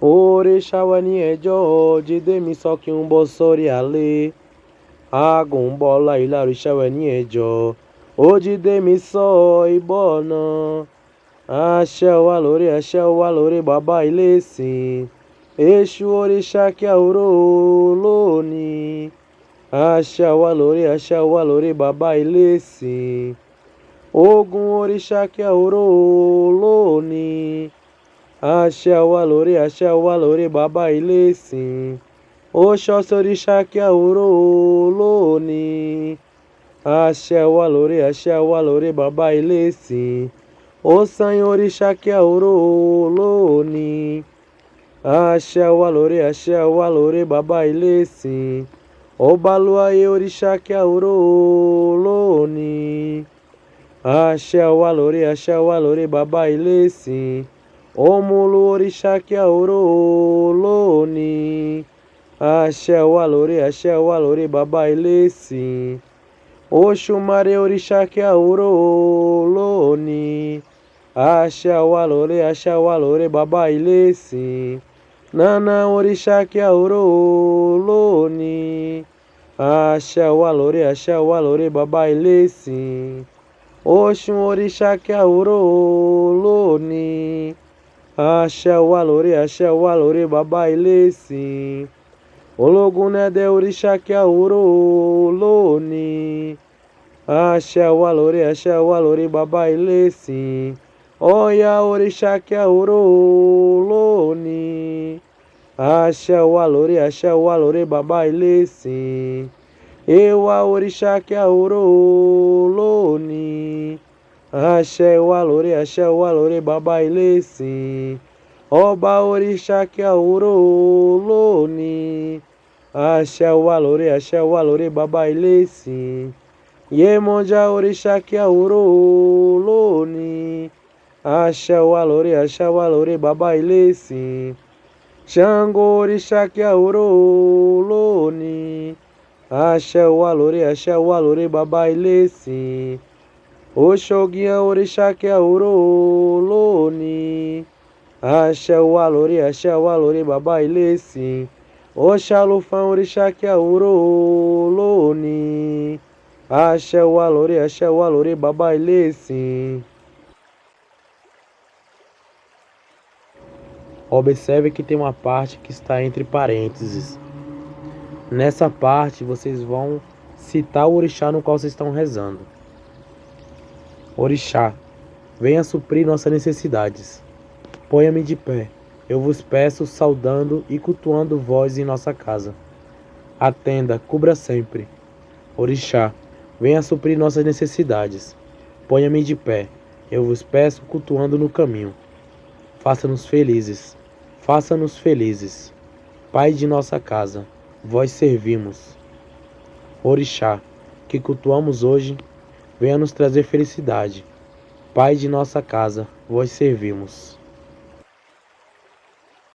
Orixá wa ni ẹjọ́ jíde mi sọ kí n bọ́ sórí alẹ́. Agùn bọ́lá ìlà orixá wa ni ẹjọ́ jíde mi sọ ìbọ̀ ọ̀nà. Àṣẹ wà lórí bàbá ilé ìsìn. Èṣù òrìṣà kí àwòrò lónìí. Àṣẹ wà lórí bàbá ilé ìsìn. Ogun òrìṣà kí àwòrò lónìí. Àṣẹ wà lórí bàbá ilé ìsìn. Oṣọ́ọ̀ṣì òrìṣà kí àwòrò lónìí. Àṣẹ wà lórí bàbá ilé ìsìn. Òsàn òrìṣà kí àwòrò lónìí. Àṣẹ wà lórí bàbá ilé ìsìn. Ọbalúayé òrìṣà kí àwòrò lónìí. Àṣẹ wà lórí bàbá ilé ìsìn. Òmùlú òrìṣà kí àwòrò lónìí. Àṣẹ wà lórí bàbá ilé ìsìn. Òṣùmàrè òrìṣà kí àwòrò lónìí. Àṣẹ wà lórí bàbá ilé ìsìn. Nana òrìṣà kí àwòrò lónìí. Àṣẹ wà lórí bàbá ilé ìsìn. Ọ̀ṣun òrìṣà kí àwòrò lónìí. Àṣẹ wà lórí bàbá ilé ìsìn. Ológunẹdẹ òrìṣà kí àwòrò lónìí. Àṣẹ wà lórí bàbá ilé ìsìn. Ọya òrìṣà kí àwòrò lónìí. Àṣẹ wà lórí bàbá ilé ìsìn. Èwà òrìṣà kí àwòrò lónìí. Àṣẹ wà lórí bàbá ilé ìsìn. Ọba òrìṣà kí àwòrò lónìí. Àṣẹ wà lórí bàbá ilé ìsìn. Yemọja òrìṣà kí àwòrò lónìí. Àṣẹ wà lórí bàbá ilé ìsìn. Ṣàngó òrìṣà kí àwòrò lónìí. Àṣẹ wà lórí bàbá ilé ìsìn. Òṣogìyàn òrìṣà kí àwòrò lónìí. Àṣẹ wà lórí bàbá ilé ìsìn. Ọ̀ṣàlùfáà òrìṣà kí àwòrò lónìí. Àṣẹ wà lórí bàbá ilé ìsìn. Observe que tem uma parte que está entre parênteses. Nessa parte vocês vão citar o orixá no qual vocês estão rezando. Orixá, venha suprir nossas necessidades. Ponha-me de pé. Eu vos peço, saudando e cultuando vós em nossa casa. Atenda, cubra sempre. Orixá, venha suprir nossas necessidades. Ponha-me de pé. Eu vos peço, cultuando no caminho. Faça-nos felizes. Faça-nos felizes. Pai de nossa casa, vós servimos. Orixá, que cultuamos hoje, venha nos trazer felicidade. Pai de nossa casa, vós servimos.